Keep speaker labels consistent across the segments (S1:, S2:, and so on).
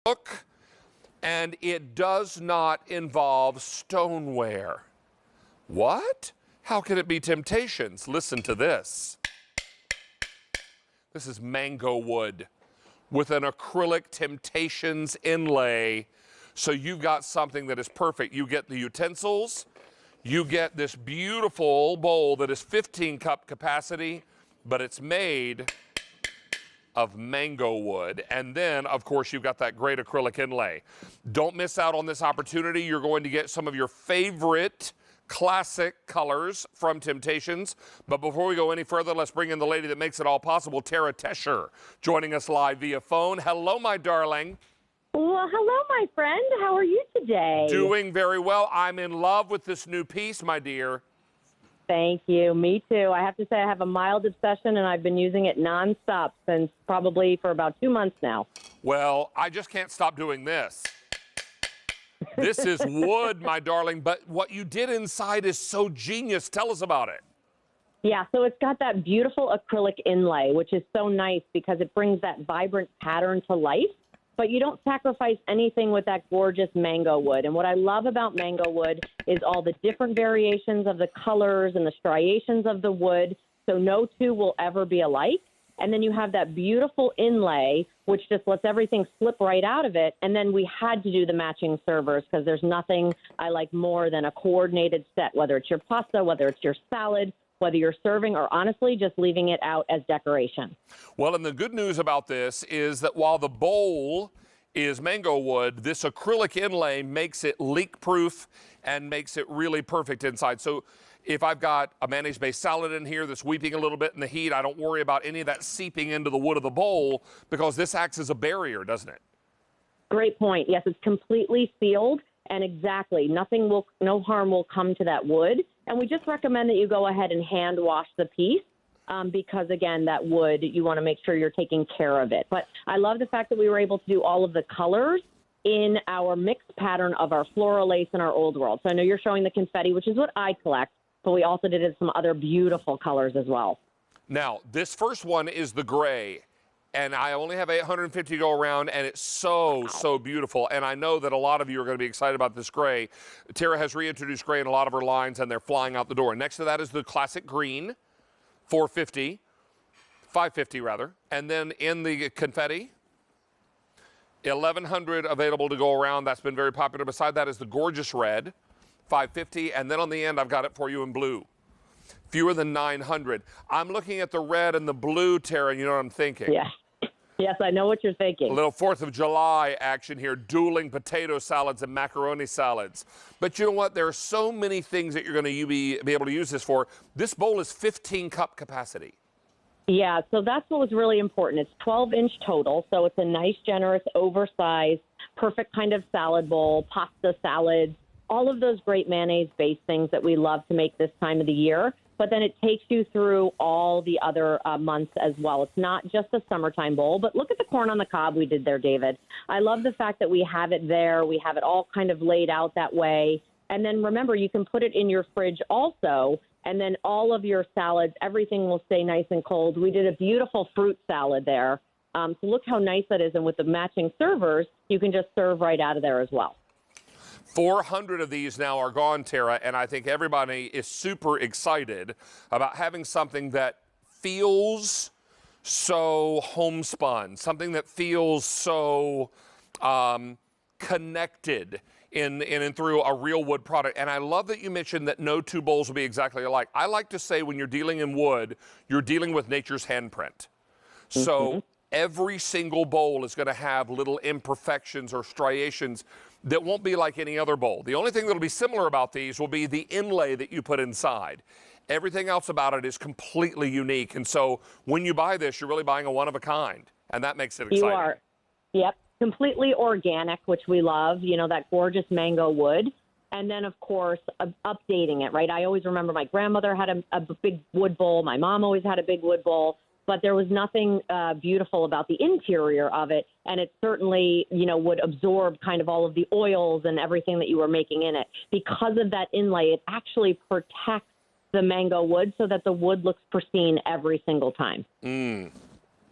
S1: look, and it does not involve stoneware. What? How can it be Temp-tations? Listen to this. This is mango wood with an acrylic Temp-tations inlay. So you've got something that is perfect. You get the utensils, you get this beautiful bowl that is 15-cup capacity, but it's made of mango wood. And then, of course, you've got that great acrylic inlay. Don't miss out on this opportunity. You're going to get some of your favorite classic colors from Temp-tations. But before we go any further, let's bring in the lady that makes it all possible, Tara Tesher, joining us live via phone. Hello, my darling.
S2: Well, hello, my friend. How are you today?
S1: Doing very well. I'm in love with this new piece, my dear.
S2: Thank you. Me too. I have to say I have a mild obsession, and I've been using it nonstop since probably for about 2 months now.
S1: Well, I just can't stop doing this. This is wood, my darling, but what you did inside is so genius. Tell us about it.
S2: Yeah, so it's got that beautiful acrylic inlay, which is so nice because it brings that vibrant pattern to life, but you don't sacrifice anything with that gorgeous mango wood. And what I love about mango wood is all the different variations of the colors and the striations of the wood, so no two will ever be alike. And then you have that beautiful inlay, which just lets everything slip right out of it. And then we had to do the matching servers because there's nothing I like more than a coordinated set, whether it's your pasta, whether it's your salad, whether you're serving or honestly just leaving it out as decoration.
S1: Well, and the good news about this is that while the bowl is mango wood, this acrylic inlay makes it leak-proof and makes it really perfect inside. So if I've got a mayonnaise-based salad in here that's weeping a little bit in the heat, I don't worry about any of that seeping into the wood of the bowl because this acts as a barrier, doesn't it?
S2: Great point. Yes, it's completely sealed, and exactly, no harm will come to that wood. And we just recommend that you go ahead and hand wash the piece because, again, that wood, you want to make sure you're taking care of it. But I love the fact that we were able to do all of the colors in our mixed pattern of our floral lace and our old world. So I know you're showing the confetti, which is what I collect, but we also did some other beautiful colors as well.
S1: Now, this first one is the gray, and I only have 850 to go around, and it's so beautiful. And I know that a lot of you are going to be excited about this gray. Tara has reintroduced gray in a lot of her lines, and they're flying out the door. Next to that is the classic green, 550 rather. And then in the confetti, 1,100 available to go around. That's been very popular. Beside that is the gorgeous red, 550, and then on the end, I've got it for you in blue. Fewer than 900. I'm looking at the red and the blue, Tara, and you know what I'm thinking?
S2: Yeah. Yes, I know what you're thinking.
S1: A little 4th of July action here, dueling potato salads and macaroni salads. But you know what? There are so many things that you're going to be able to use this for. This bowl is 15-cup capacity.
S2: Yeah, so that's what was really important. It's 12-inch total, so it's a nice, generous, oversized, perfect kind of salad bowl, pasta salads, all of those great mayonnaise-based things that we love to make this time of the year. But then it takes you through all the other months as well. It's not just a summertime bowl, but look at the corn on the cob we did there, David. I love the fact that we have it there. We have it all kind of laid out that way. And then remember, you can put it in your fridge also, and then all of your salads, everything will stay nice and cold. We did a beautiful fruit salad there. So look how nice that is. And with the matching servers, you can just serve right out of there as well.
S1: 400 of these now are gone, Tara, and I think everybody is super excited about having something that feels so homespun, something that feels so connected in and through a real wood product. And I love that you mentioned that no two bowls will be exactly alike. I like to say when you're dealing in wood, you're dealing with nature's handprint. So every single bowl is going to have little imperfections or striations that won't be like any other bowl. The only thing that'll be similar about these will be the inlay that you put inside. Everything else about it is completely unique. And so when you buy this, you're really buying a one-of-a-kind, and that makes it exciting.
S2: You are. Yep. Completely organic, which we love, you know, that gorgeous mango wood. And then, of course, updating it, right? I always remember my grandmother had a big wood bowl. My mom always had a big wood bowl. But there was nothing beautiful about the interior of it, and it certainly, you know, would absorb kind of all of the oils and everything that you were making in it. Because of that inlay, it actually protects the mango wood so that the wood looks pristine every single time.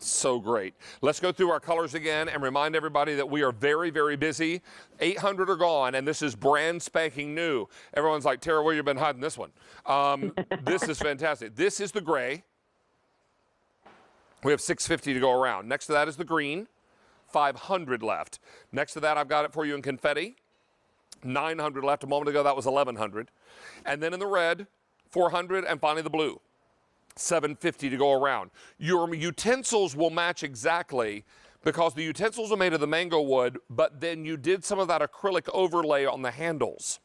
S1: So great. Let's go through our colors again and remind everybody that we are very, very busy. 800 are gone, and this is brand spanking new. Everyone's like, Tara, where you been hiding this one? This is fantastic. This is the gray. We have 650 to go around. Next to that is the green. 500 left. Next to that, I've got it for you in confetti. 900 left. A moment ago, that was 1100. And then in the red, 400, and finally the blue. 750 to go around. Your utensils will match exactly because the utensils are made of the mango wood, but then you did some of that acrylic overlay on the handles.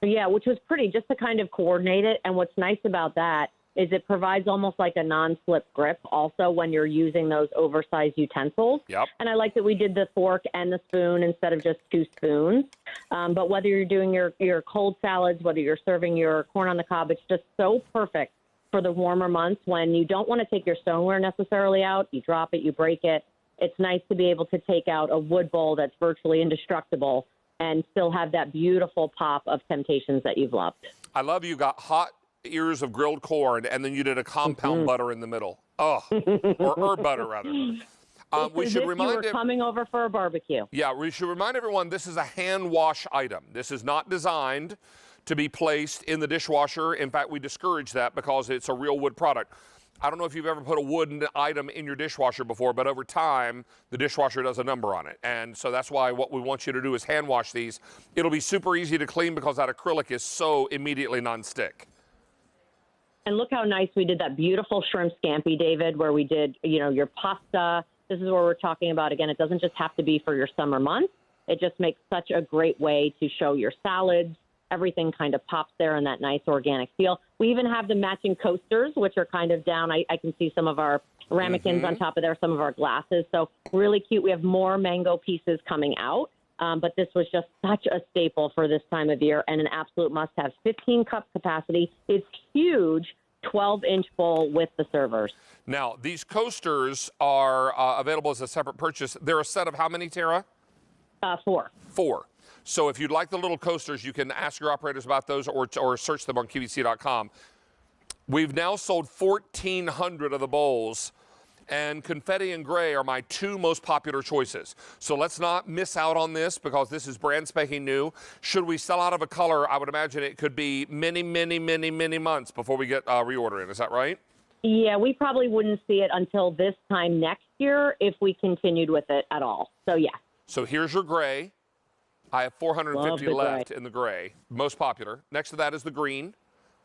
S2: Yeah, which was pretty, just to kind of coordinate it. And what's nice about that is it provides almost like a non-slip grip also when you're using those oversized utensils.
S1: Yep.
S2: And I like that we did the fork and the spoon instead of just 2 spoons. But whether you're doing your cold salads, whether you're serving your corn on the cob, it's just so perfect for the warmer months when you don't want to take your stoneware necessarily out. You drop it, you break it. It's nice to be able to take out a wood bowl that's virtually indestructible and still have that beautiful pop of Temp-tations that you've loved.
S1: I love you got hot ears of grilled corn, and then you did a compound butter in the middle. Oh, or herb butter, rather. We should remind
S2: you were coming over for a barbecue.
S1: Yeah, we should remind everyone this is a hand wash item. This is not designed to be placed in the dishwasher. In fact, we discourage that because it's a real wood product. I don't know if you've ever put a wooden item in your dishwasher before, but over time, the dishwasher does a number on it. And so that's why what we want you to do is hand wash these. It'll be super easy to clean because that acrylic is so immediately non-stick.
S2: And look how nice we did that beautiful shrimp scampi, David, where we did, your pasta. This is where we're talking about, again, it doesn't just have to be for your summer months. It just makes such a great way to show your salads. Everything kind of pops there in that nice organic feel. We even have the matching coasters, which are kind of down. I can see some of our ramekins on top of there, some of our glasses. So really cute. We have more mango pieces coming out. But this was just such a staple for this time of year and an absolute must-have. 15-cup capacity. It's huge, 12-inch bowl with the servers.
S1: Now, these coasters are available as a separate purchase. They're a set of how many, Tara?
S2: 4.
S1: 4. So if you'd like the little coasters, you can ask your operators about those or search them on QVC.com. We've now sold 1,400 of the bowls, and confetti and gray are my 2 most popular choices. So let's not miss out on this because this is brand spanking new. Should we sell out of a color, I would imagine it could be many, many, many, many months before we get reorder in. Is that right?
S2: Yeah, we probably wouldn't see it until this time next year if we continued with it at all. So, yeah.
S1: So here's your gray. I have 450 left in the gray, most popular. Next to that is the green,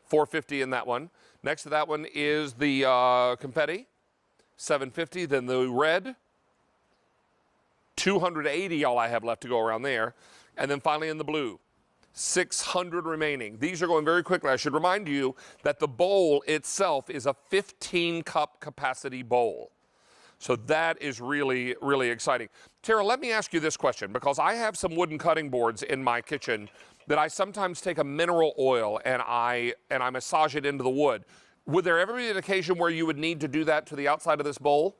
S1: 450 in that one. Next to that one is the confetti, 750. Then the red, 280 all I have left to go around there. And then finally in the blue, 600 remaining. These are going very quickly. I should remind you that the bowl itself is a 15-cup capacity bowl. So that is really, really exciting. Tara, let me ask you this question, because I have some wooden cutting boards in my kitchen that I sometimes take a mineral oil and I massage it into the wood. Would there ever be an occasion where you would need to do that to the outside of this bowl?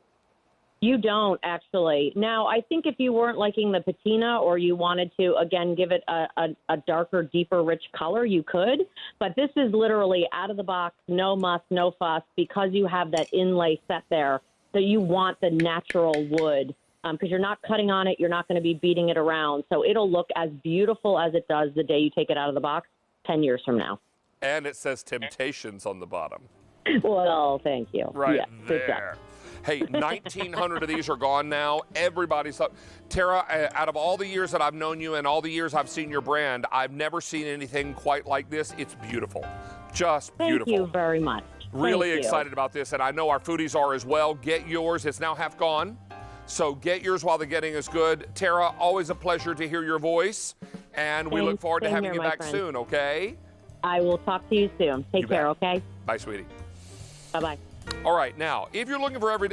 S2: You don't, actually. Now, I think if you weren't liking the patina or you wanted to, again, give it a darker, deeper, rich color, you could. But this is literally out of the box, no muss, no fuss, because you have that inlay set there. So you want the natural wood because you're not cutting on it. You're not going to be beating it around. So it'll look as beautiful as it does the day you take it out of the box 10 years from now.
S1: And it says Temp-tations on the bottom.
S2: Well, thank you.
S1: Right
S2: yeah,
S1: there. Hey, 1,900 of these are gone now. Everybody's up. Tara, out of all the years that I've known you and all the years I've seen your brand, I've never seen anything quite like this. It's beautiful. Just beautiful.
S2: Thank you very much.
S1: Really excited about this, and I know our foodies are as well. Get yours. It's now half gone, so get yours while the getting is good. Tara, always a pleasure to hear your voice, and we look forward to having you back soon, okay?
S2: I will talk to you soon. Take care, okay?
S1: Bye, sweetie.
S2: Bye-bye.
S1: All right, now, if you're looking for everyday